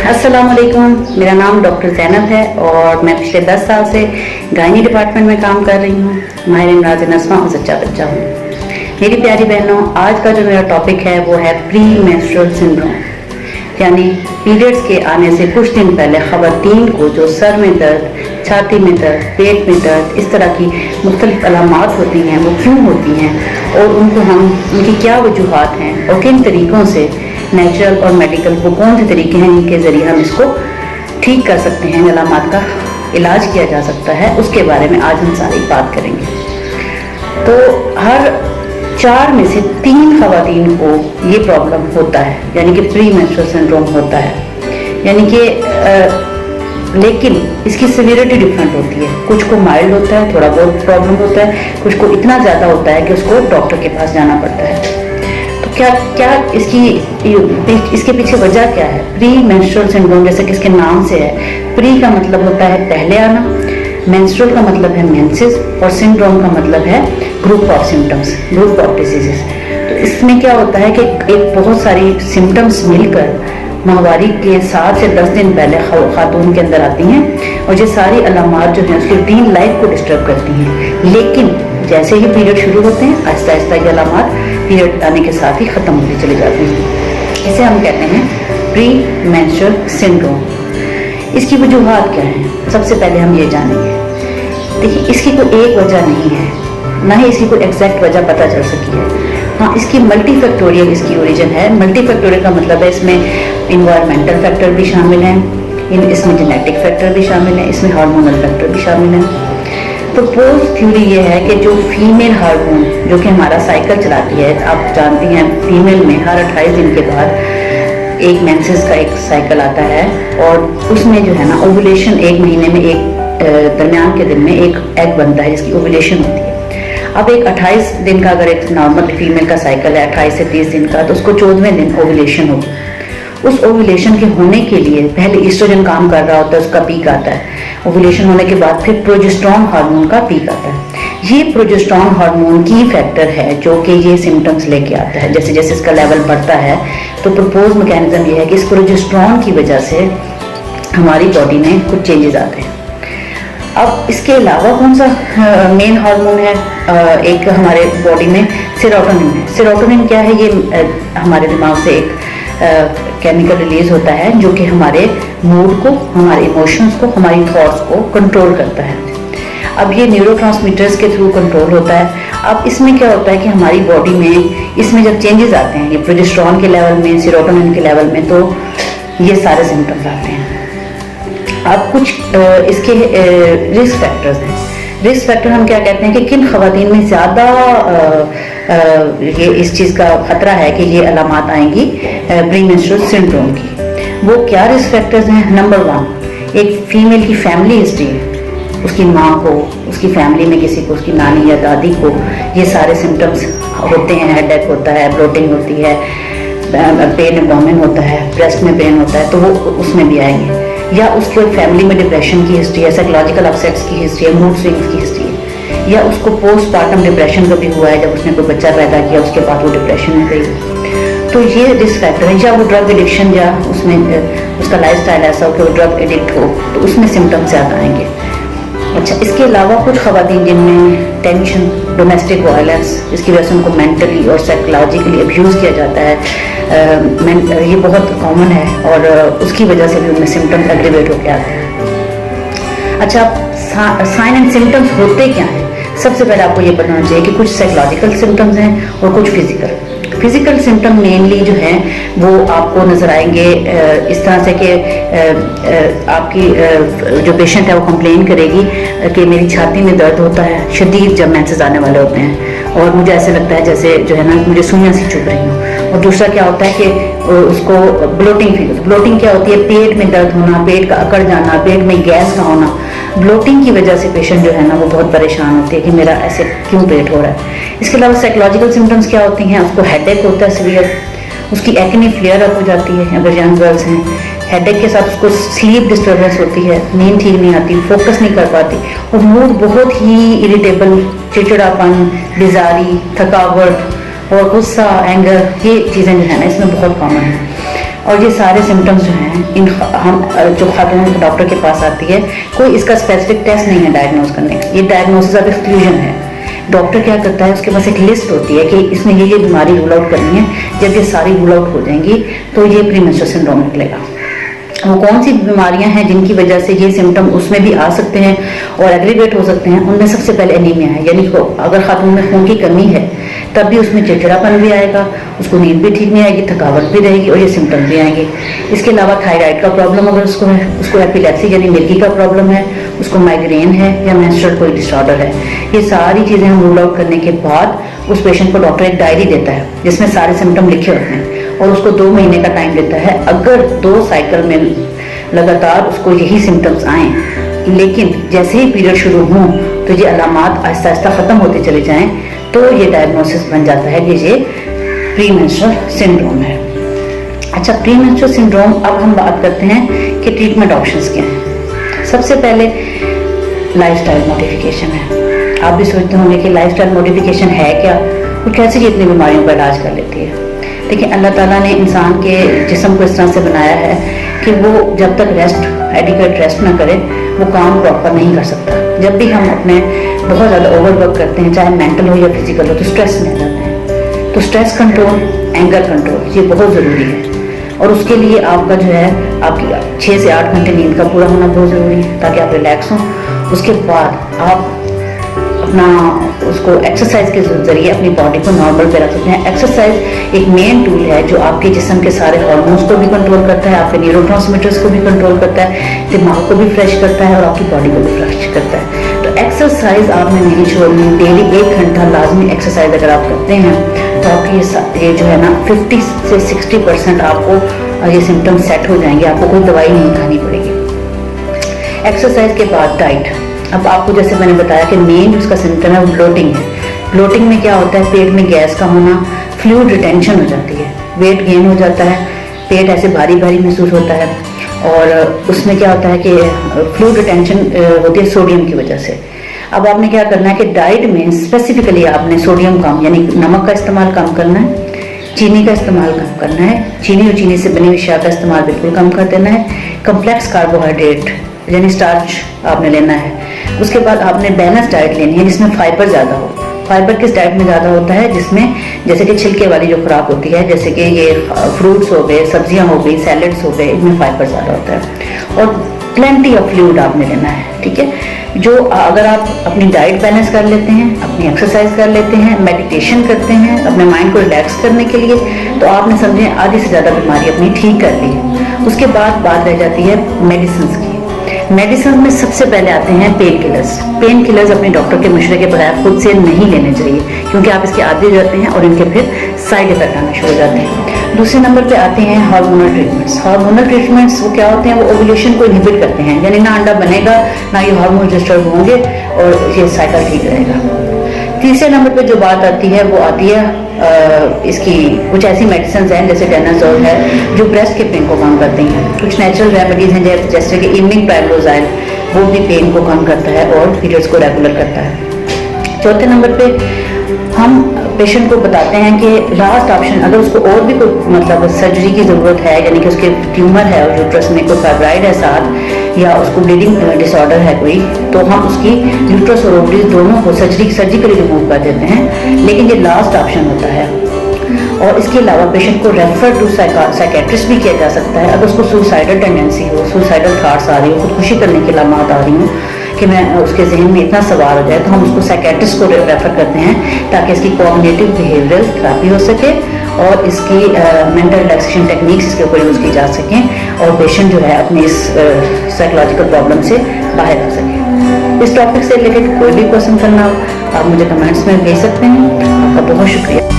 अस्सलाम वालेकुम। मेरा नाम डॉक्टर ज़ैनब है और मैं पिछले 10 साल से गायनी डिपार्टमेंट में काम कर रही हूँ। माहिर इमराज नस्मा और सच्चा बच्चा हूँ। मेरी प्यारी बहनों, आज का जो मेरा टॉपिक है वो है प्री मेंस्ट्रुअल सिंड्रोम, यानी पीरियड्स के आने से कुछ दिन पहले ख़वातीन को जो सर में दर्द, छाती में दर्द, पेट में दर्द, इस तरह की मुख्तलिफ अलामात होती हैं, वो क्यों होती हैं और उनकी क्या वजूहात हैं और किन तरीक़ों से नेचुरल और मेडिकल वो कौन से तरीके हैं जिनके ज़रिए हम इसको ठीक कर सकते हैं, अलामात का इलाज किया जा सकता है, उसके बारे में आज हम सारी बात करेंगे। तो हर 4 में से 3 ख़वातीन को ये प्रॉब्लम होता है, यानी कि प्री मेंस्ट्रुअल सिंड्रोम होता है, यानी कि लेकिन इसकी सिवियरिटी डिफरेंट होती है। कुछ को माइल्ड होता है, थोड़ा बहुत प्रॉब्लम होता है, कुछ को इतना ज़्यादा होता है कि उसको डॉक्टर के पास जाना पड़ता है। तो क्या इसके पीछे वजह क्या है? प्री मेंस्ट्रुअल सिंड्रोम जैसे कि इसके नाम से है, प्री का मतलब होता है पहले आना, मेंस्ट्रुअल का मतलब है मेंसेस और सिंड्रोम का मतलब है group of symptoms, group of diseases. तो इसमें क्या होता है कि एक बहुत सारी सिम्टम्स मिलकर माहवारी के 7 से 10 दिन पहले खातून के अंदर आती हैं और ये सारी अलामात जो हैं उसकी रूटीन लाइफ को डिस्टर्ब करती हैं। लेकिन जैसे ही पीरियड शुरू होते हैं आहिस्ता आहिस्ता ये अलामात पीरियड आने के साथ ही ख़त्म होती चली जाती हैं। इसे हम कहते हैं प्री मेंस्ट्रुअल सिंड्रोम। इसकी वजूहात क्या हैं? सबसे पहले हम ये जानेंगे। देखिए, इसकी कोई एक वजह नहीं है, ना ही इसकी कोई एग्जैक्ट वजह पता चल सकी है। हाँ, इसकी मल्टी फैक्टोरियल इसकी ओरिजिन है। मल्टी फैक्टोरियल का मतलब है इसमें इन्वायरमेंटल फैक्टर भी शामिल हैं, इसमें जेनेटिक फैक्टर भी शामिल है, इसमें हार्मोनल फैक्टर भी शामिल है। प्रपोज थ्योरी ये है कि जो फीमेल हार्मोन जो कि हमारा साइकिल चलाती है, आप जानती हैं फीमेल में हर 28 दिन के बाद एक मेंसेस का एक साइकिल आता है और उसमें जो है ना ओव्यूलेशन, 1 महीने में एक दरमियान के दिन में एक एग बनता है जिसकी ओव्यूलेशन होती है। अब एक 28 दिन का अगर एक नॉर्मल फीमेल का साइकिल है 28 से 30 दिन का, तो उसको 14वें दिन ओव्यूलेशन होगी। उस ओव्यूलेशन के होने के लिए पहले ईस्ट्रोजन काम कर रहा होता है, उसका पीक आता है। ओव्यूलेशन होने के बाद फिर प्रोजेस्टेरोन हार्मोन का पीक आता है। ये प्रोजेस्टेरोन हार्मोन की फैक्टर है जो कि ये सिम्टम्स लेके आता है। जैसे जैसे इसका लेवल बढ़ता है तो प्रपोज मैकेनिज्म ये है कि इस प्रोजेस्टेरोन की वजह से हमारी बॉडी में कुछ चेंजेस आते हैं। अब इसके अलावा कौन सा मेन हार्मोन है एक हमारे बॉडी में? सेरोटोनिन है। सेरोटोनिन क्या है? ये हमारे दिमाग से एक केमिकल रिलीज होता है जो कि हमारे मूड को, हमारे इमोशंस को, हमारी थॉट्स को कंट्रोल करता है। अब ये न्यूरोट्रांसमीटर्स के थ्रू कंट्रोल होता है। अब इसमें क्या होता है कि हमारी बॉडी में इसमें जब चेंजेस आते हैं, ये प्रोजेस्टेरोन के लेवल में, सेरोटोनिन के लेवल में, तो ये सारे सिम्टम्स आते हैं। अब कुछ इसके रिस्क फैक्टर्स हैं। रिस्क फैक्टर हम क्या कहते हैं कि किन ख़वातीन में ज़्यादा ये इस चीज़ का ख़तरा है कि ये अलामात आएंगी प्री मेंस्ट्रुअल सिंड्रोम की। वो क्या रिस्क फैक्टर्स हैं? नंबर 1, एक फीमेल की फैमिली हिस्ट्री है, उसकी माँ को, उसकी फैमिली में किसी को, उसकी नानी या दादी को ये सारे सिम्टम्स होते हैं। हेडेक होता है, ब्लोटिंग होती है, पेन एब्डोमेन होता है, ब्रेस्ट में पेन होता है, तो वो उसमें भी आएंगे। या उसके फैमिली में डिप्रेशन की हिस्ट्री है, साइकोलॉजिकल अपसेट्स की हिस्ट्री है, मूड स्विंग्स की हिस्ट्री है, या उसको पोस्टपार्टम डिप्रेशन कभी हुआ है, जब उसने कोई बच्चा पैदा किया उसके बाद वो डिप्रेशन में गई, तो ये रिस्क फैक्टर है। या वो ड्रग एडिक्शन, या उसमें उसका लाइफस्टाइल ऐसा हो कि वो ड्रग एडिक्ट हो, तो उसमें सिम्टम्स ज़्यादा आएंगे। अच्छा, इसके अलावा कुछ ख़वातीन जिनमें टेंशन, डोमेस्टिक वायलेंस, जिसकी वजह से उनको मेंटली और साइकोलॉजिकली अब्यूज़ किया जाता है, ये बहुत कॉमन है और उसकी वजह से भी उनमें सिम्टम्स एग्रीवेट होकर आते हैं। अच्छा, साइन एंड सिम्टम्स होते क्या हैं? सबसे पहले आपको ये बताना चाहिए कि कुछ साइकोलॉजिकल सिम्टम्स हैं और कुछ फिजिकल सिम्टम मेनली जो हैं वो आपको नज़र आएंगे इस तरह से कि आपकी जो पेशेंट है वो कंप्लेन करेगी कि मेरी छाती में दर्द होता है शदीद जब मेंसेस आने वाले होते हैं और मुझे ऐसे लगता है जैसे जो है ना मुझे सुइयां सी चुभ रही हूँ। और दूसरा क्या होता है कि उसको ब्लोटिंग फील। ब्लोटिंग क्या होती है? पेट में दर्द होना, पेट का अकड़ जाना, पेट में गैस का होना। ब्लोटिंग की वजह से पेशेंट जो है ना वो बहुत परेशान होती है कि मेरा ऐसे क्यों पेट हो रहा है। इसके अलावा साइकोलॉजिकल सिम्टम्स क्या होती हैं? उसको हेडेक होता है सीवियर, उसकी एक्ने फ्लेयर अप हो जाती है अगर यंग गर्ल्स हैं। हेडेक के साथ उसको स्लीप डिस्टर्बेंस होती है, नींद ठीक नहीं आती, फोकस नहीं कर पाती और मूड बहुत ही इरिटेबल, चिड़चिड़ापन, बेजारी, थकावट और गुस्सा, एंगर, ये चीज़ें जो है ना इसमें बहुत कॉमन है। और ये सारे सिम्टम्स जो हैं इन हम जो खातून डॉक्टर के पास आती है, कोई इसका स्पेसिफिक टेस्ट नहीं है डायग्नोज करने का, ये डायग्नोसिस ऑफ एक्सक्लूजन है। डॉक्टर क्या करता है, उसके पास एक लिस्ट होती है कि इसमें ये बीमारी रूल आउट करनी है। जब ये सारी रूल आउट हो जाएंगी तो ये प्री मेंस्ट्रुअल सिंड्रोम निकलेगा। वो कौन सी बीमारियां हैं जिनकी वजह से ये सिम्टम उसमें भी आ सकते हैं और एग्रीवेट हो सकते हैं, उनमें सबसे पहले एनीमिया है, यानी अगर खातून में खून की कमी है तब भी उसमें चिड़चिड़ापन भी आएगा, उसको नींद भी ठीक नहीं आएगी, थकावट भी रहेगी और ये सिम्टम भी आएंगे। इसके अलावा थायराइड का प्रॉब्लम अगर उसको है, उसको एपिलेप्सी यानी मिर्गी का प्रॉब्लम है, उसको माइग्रेन है या मेंस्ट्रुअल कोई डिसऑर्डर है, ये सारी चीज़ें हम रूल आउट करने के बाद उस पेशेंट को डॉक्टर एक डायरी देता है जिसमें सारे सिम्टम लिखे होते हैं और उसको 2 महीने का टाइम देता है। अगर 2 साइकिल में लगातार उसको यही सिम्टम्स आए, लेकिन जैसे ही पीरियड शुरू हों तो ये अलामात आहिस्ता आहिस्ता ख़त्म होते चले जाएं, तो ये डायग्नोसिस बन जाता है कि ये प्री मेंस्ट्रुअल सिंड्रोम है। अच्छा, प्री मेंस्ट्रुअल सिंड्रोम, अब हम बात करते हैं कि ट्रीटमेंट ऑप्शंस क्या हैं। सबसे पहले लाइफस्टाइल मॉडिफिकेशन है। आप भी सोचते होंगे कि लाइफस्टाइल मॉडिफिकेशन है क्या, वो कैसे ये इतनी बीमारियों का इलाज कर लेती है। देखिए, अल्लाह ताला ने इंसान के जिस्म को इस तरह से बनाया है कि वो जब तक एडिक्वेट रेस्ट ना करे वो काम प्रॉपर नहीं कर सकता। जब भी हम अपने बहुत ज़्यादा ओवरवर्क करते हैं, चाहे मेंटल हो या फिजिकल हो, तो स्ट्रेस में आ जाते हैं। तो स्ट्रेस कंट्रोल, एंगर कंट्रोल, ये बहुत ज़रूरी है और उसके लिए आपका जो है आपकी 6 से 8 घंटे नींद का पूरा होना बहुत ज़रूरी है ताकि आप रिलैक्स हों। उसके बाद आप अपना उसको एक्सरसाइज के जरिए अपनी बॉडी को नॉर्मल पे रख सकते हैं। एक्सरसाइज एक मेन टूल है जो आपके जिस्म के सारे हार्मोन्स को भी कंट्रोल करता है, आपके न्यूरोट्रांसमीटर्स को भी कंट्रोल करता है, दिमाग को भी फ्रेश करता है और आपकी बॉडी को भी फ्रेश करता है। तो एक्सरसाइज आपने नहीं छोड़नी, डेली 1 घंटा लाजमी एक्सरसाइज अगर आप करते हैं तो आपकी ये जो है ना 50 से 60% आपको ये सिम्टम्स सेट हो जाएंगे, आपको कोई दवाई नहीं खानी पड़ेगी। एक्सरसाइज के बाद डाइट। अब आपको जैसे मैंने बताया कि मेन उसका सिम्टम है वो ब्लोटिंग है। ब्लोटिंग में क्या होता है, पेट में गैस का होना, फ्लूइड रिटेंशन हो जाती है, वेट गेन हो जाता है, पेट ऐसे भारी भारी महसूस होता है और उसमें क्या होता है कि फ्लूइड रिटेंशन होती है सोडियम की वजह से। अब आपने क्या करना है कि डाइट में स्पेसिफिकली आपने सोडियम कम यानी नमक का इस्तेमाल कम करना है, चीनी का इस्तेमाल कम करना है, चीनी और चीनी से बनी हुई अशिया का इस्तेमाल बिल्कुल कम कर देना है, कम्प्लेक्स कार्बोहाइड्रेट यानी स्टार्च आपने लेना है। उसके बाद आपने बैलेंस डाइट लेनी है जिसमें फाइबर ज़्यादा हो। फाइबर किस डाइट में ज़्यादा होता है, जिसमें जैसे कि छिलके वाली जो खुराक होती है, जैसे कि ये फ्रूट्स हो गए, सब्जियां हो गई, सैलड्स हो गए, इनमें फाइबर ज़्यादा होता है और प्लेंटी ऑफ फ्लूइड आपने लेना है। ठीक है, जो अगर आप अपनी डाइट बैलेंस कर लेते हैं, अपनी एक्सरसाइज कर लेते हैं, मेडिटेशन करते हैं अपने माइंड को रिलैक्स करने के लिए, तो आपने समझें आधी से ज़्यादा बीमारी अपनी ठीक कर ली है। उसके बाद बात रह जाती है मेडिसिन की। मेडिसिन में सबसे पहले आते हैं पेन किलर्स। पेन किलर्स अपने डॉक्टर के मशवरे के बगैर खुद से नहीं लेने चाहिए क्योंकि आप इसके आदी हो जाते हैं और इनके फिर साइड इफेक्ट आने शुरू हो जाते हैं। दूसरे नंबर पे आते हैं हार्मोनल ट्रीटमेंट्स। हार्मोनल ट्रीटमेंट्स वो क्या होते हैं, वो ओव्यूलेशन को इनहिबिट करते हैं, यानी ना अंडा बनेगा ना ये हार्मोन डिस्टर्ब होंगे और ये साइकिल ठीक रहेगा। तीसरे नंबर पे जो बात आती है वो आती है इसकी कुछ ऐसी मेडिसिन हैं जैसे टेनाजोल है जो ब्रेस्ट के पेन को कम करती हैं। कुछ नेचुरल रेमेडीज हैं जैसे कि इवनिंग प्राइलोजाइल, वो भी पेन को कम करता है और पीरियड्स को रेगुलर करता है। चौथे नंबर पे हम पेशेंट को बताते हैं कि लास्ट ऑप्शन अगर उसको और भी कोई मतलब सर्जरी की ज़रूरत है, यानी कि उसके ट्यूमर है और यूट्रस में कोई फाइब्राइड है साथ या उसको ब्लीडिंग डिसऑर्डर है कोई, तो हम उसकी यूट्रस और ओवरीज दोनों को सर्जिकली रिमूव कर देते हैं, लेकिन ये लास्ट ऑप्शन होता है। और इसके अलावा पेशेंट को रेफर टू साइकेट्रिस्ट भी किया जा सकता है अगर उसको सुसाइडल टेंडेंसी हो, सुसाइडल थाट्स आ रही हो, खुदकुशी करने की अलामत आ रही हो कि मैं उसके जहन में इतना सवाल हो जाए, तो हम उसको साइकेट्रिस्ट को रेफर करते हैं ताकि इसकी कॉग्निटिव बिहेवियरल थेरेपी हो सके और इसकी मेंटल रिलैक्सेशन टेक्निक्स इसके ऊपर यूज़ की जा सकें और पेशेंट जो है अपनी इस साइकोलॉजिकल प्रॉब्लम से बाहर आ सके। इस टॉपिक से रिलेटेड कोई भी क्वेश्चन करना हो आप मुझे कमेंट्स में भेज सकते हैं। आपका बहुत शुक्रिया।